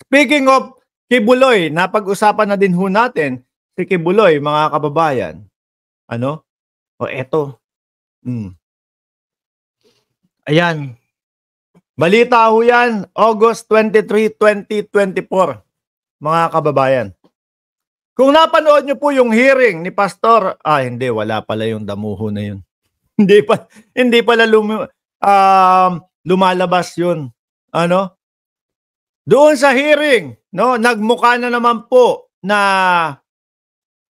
Speaking of Kibuloy, napag-usapan na din ho natin si Kibuloy, mga kababayan. Ano? O eto. Ayan. Balita ho yan, August 23, 2024, mga kababayan. Kung napanood nyo po yung hearing ni Pastor, hindi, wala pala yung damuho na yun. hindi pala lumalabas yun. Ano? Doon sa hearing, no, nagmukha na naman po na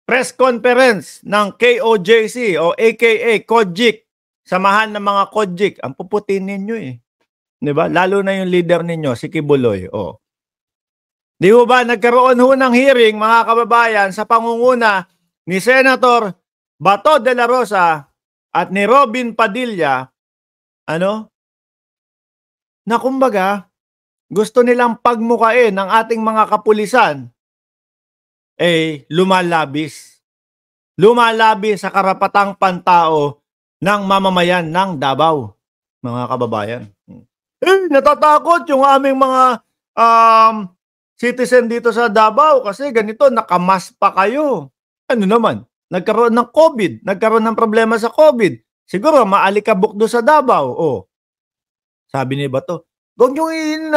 press conference ng KOJC o aka Kojik, samahan ng mga Kojik. Ang puputin ninyo eh. 'Di ba? Lalo na yung leader ninyo, si Kibuloy. Oh. Di ba nagkaroon ho ng hearing, mga kababayan, sa pangunguna ni Senator Bato de la Rosa at ni Robin Padilla, na kumbaga, gusto nilang pagmukain ng ating mga kapulisan lumalabis. Lumalabis sa karapatang pantao ng mamamayan ng Davao, mga kababayan. Natatakot yung aming mga citizen dito sa Davao kasi ganito, nakamas pa kayo. Ano naman? Nagkaroon ng COVID, nagkaroon ng problema sa COVID. Siguro maalikabok do sa Davao. Oh. Sabi ni Bato, huwag nyo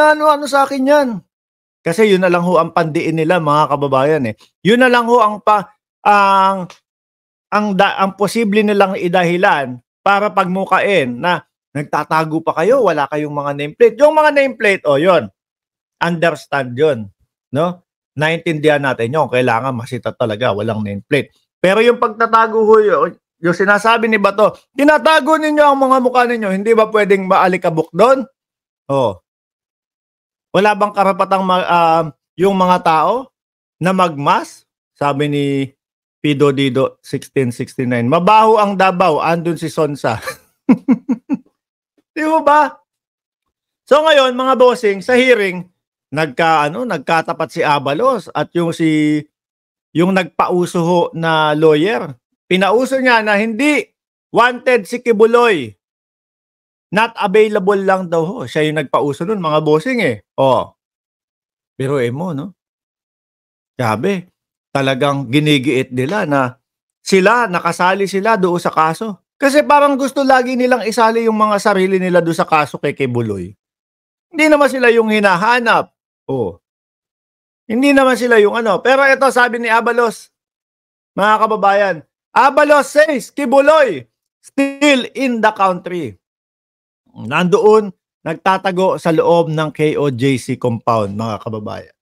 ano sa akin yan. Kasi yun na lang ho ang pandiin nila, mga kababayan. Yun na lang ho ang posible nilang idahilan para pagmukain na nagtatago pa kayo, wala kayong mga nameplate. Yung mga nameplate, yun. Understand yun. No? Naintindihan natin yun. Kailangan masita talaga, walang nameplate. Pero yung pagtatago ho, yung sinasabi ni Bato, tinatago ninyo ang mga mukha ninyo, hindi ba pwedeng maalikabok doon? Wala bang karapatang yung mga tao na magmas? Sabi ni Pido Dido 1669. Mabaho ang Davao, andun si Sonsa. Di ba? So ngayon, mga bossing, sa hearing, nagkatapat si Abalos at yung nagpauso ho na lawyer. Pinauso niya na hindi wanted si Kibuloy. Not available lang daw ho. Siya yung nagpauso nun, mga bossing Pero mo, no? Sabi, talagang ginigiit nila na nakasali sila doon sa kaso. Kasi parang gusto lagi nilang isali yung mga sarili nila doon sa kaso kay Kibuloy. Hindi naman sila yung hinahanap. Hindi naman sila yung Pero ito, sabi ni Abalos, mga kababayan, Abalos says Kibuloy still in the country. Nandoon, nagtatago sa loob ng KOJC compound, mga kababayan.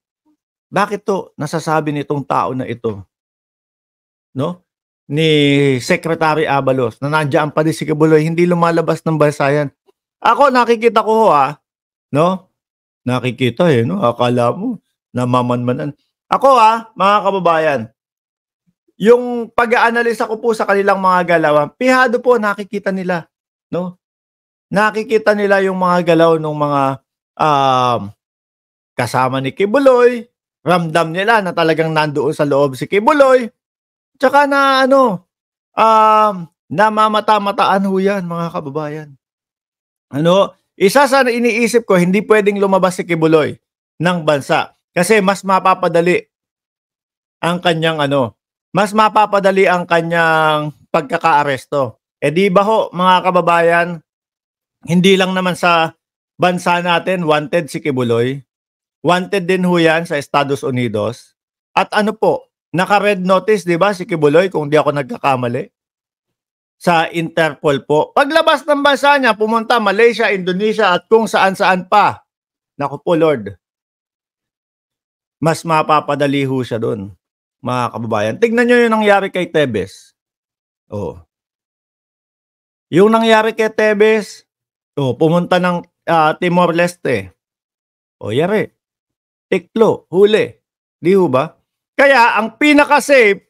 Bakit to nasasabi nitong tao na ito? No? Ni Secretary Abalos na nandiyan pa din si Kibuloy, hindi lumalabas ng bansa yan. Ako, nakikita ko no? Nakikita no? Akala mo, namamanmanan. Ako mga kababayan, yung pag-aanalisa ko po sa kanilang mga galawan, pihado po nakikita nila, no? Nakikita nila yung mga galaw ng mga kasama ni Kibuloy, ramdam nila na talagang nandoon sa loob si Kibuloy, tsaka na namamata-mataan ho yan, mga kababayan. Isa sa iniisip ko, hindi pwedeng lumabas si Kibuloy ng bansa kasi mas mapapadali ang kanyang pagkakaaresto. Di ba ho, mga kababayan, hindi lang naman sa bansa natin wanted si Kibuloy. Wanted din ho yan sa Estados Unidos. At naka-red notice, di ba, si Kibuloy, kung di ako nagkakamali, sa Interpol po. Paglabas ng bansa niya, pumunta Malaysia, Indonesia, at kung saan-saan pa. Naku po, Lord. Mas mapapadali ho siya doon, mga kababayan. Tignan nyo yung nangyari kay Tebes. Yung nangyari kay Tebes, pumunta ng Timor-Leste. Yari. Tiklo, huli. Di ho ba? Kaya ang pinaka-safe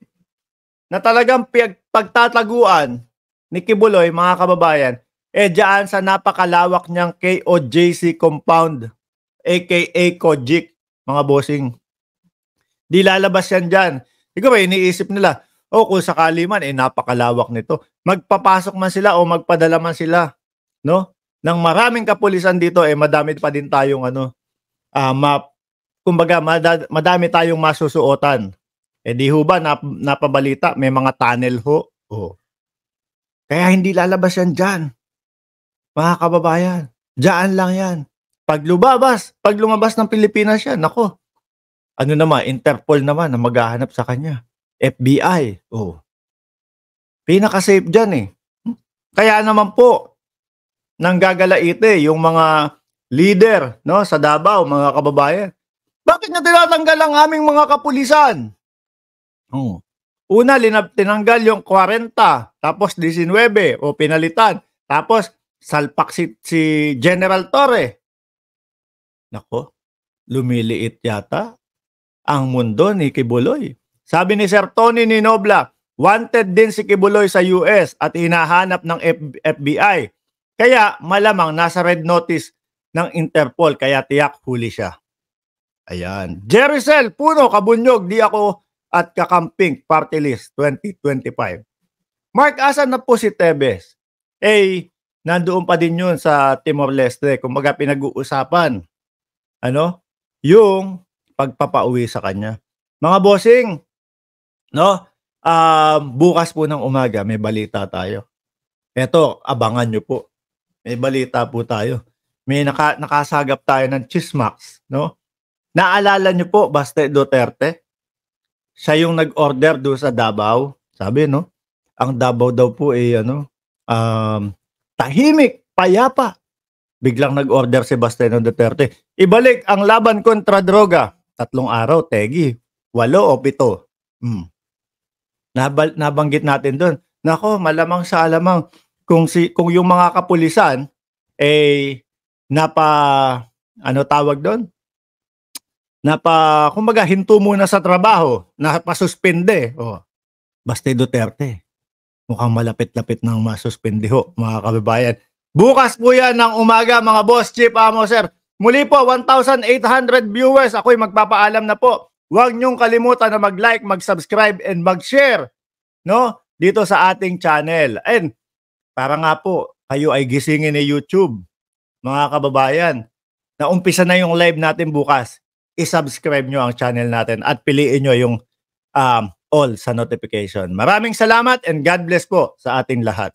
na talagang pagtataguan ni Kibuloy, mga kababayan, dyan sa napakalawak niyang KOJC compound, aka Kojik, mga bossing. Di lalabas yan dyan. Siguro iniisip nila, kung sakali man, napakalawak nito. Magpapasok man sila o magpadala man sila, no? Ng maraming kapulisan dito, madami pa din tayong kumbaga madami tayong masusuotan. Eh di ho ba napabalita may mga tunnel ho. Oh. Kaya hindi lalabas yan diyan. Mga kababayan, diyan lang yan. Pag lumabas ng Pilipinas yan, nako. Ano naman, Interpol naman na maghahanap sa kanya. FBI. Oh. Pinaka-safe diyan eh. Kaya naman po nanggagalaite yung mga leader, no, sa Davao, mga kababayan. Bakit niyo tinatanggal ang aming mga kapulisan? Oh. Una, tinanggal yung 40, tapos 19, o pinalitan. Tapos, salpak si General Torre. Nako, lumiliit yata ang mundo ni Kibuloy. Sabi ni Sir Tony Ninobla, wanted din si Kibuloy sa US at hinahanap ng FBI. Kaya malamang nasa red notice ng Interpol, kaya tiyak huli siya. Ayan. Jericel Puno, Kabunyog, di ako at kakamping party list 2025. Mark, asan na po si Tebes? Eh, nandoon pa din yun sa Timor-Leste. Kumbaga pinag-uusapan, yung pagpapauwi sa kanya. Mga bossing, no? Bukas po ng umaga may balita tayo. Eto, abangan nyo po. May balita po tayo. May nakasagap tayo ng Chismax, no? Naalala nyo po, Baste Duterte? Siya yung nag-order doon sa Davao. Sabi, no? Ang Davao daw po ay, tahimik, payapa. Biglang nag-order si Bastiano Duterte. Ibalik ang laban kontra droga. 3 araw, tegi. 8 o 7. Nabanggit natin doon. Nako, malamang sa alamang kung yung mga kapulisan tawag doon? Kumbaga hinto muna sa trabaho, napasuspende. Oh. Baste Duterte. Mukhang malapit-lapit nang masuspende ho, mga kababayan. Bukas po yan ng umaga, mga boss, Chief Amo, sir. Muli po, 1,800 viewers. Ako'y magpapaalam na po. Huwag niyong kalimutan na mag-like, mag-subscribe, and mag-share, no? Dito sa ating channel. And para nga po, kayo ay gisingin ni YouTube, mga kababayan. Naumpisa na yung live natin bukas. I-subscribe nyo ang channel natin at piliin nyo yung all sa notification. Maraming salamat and God bless po sa ating lahat.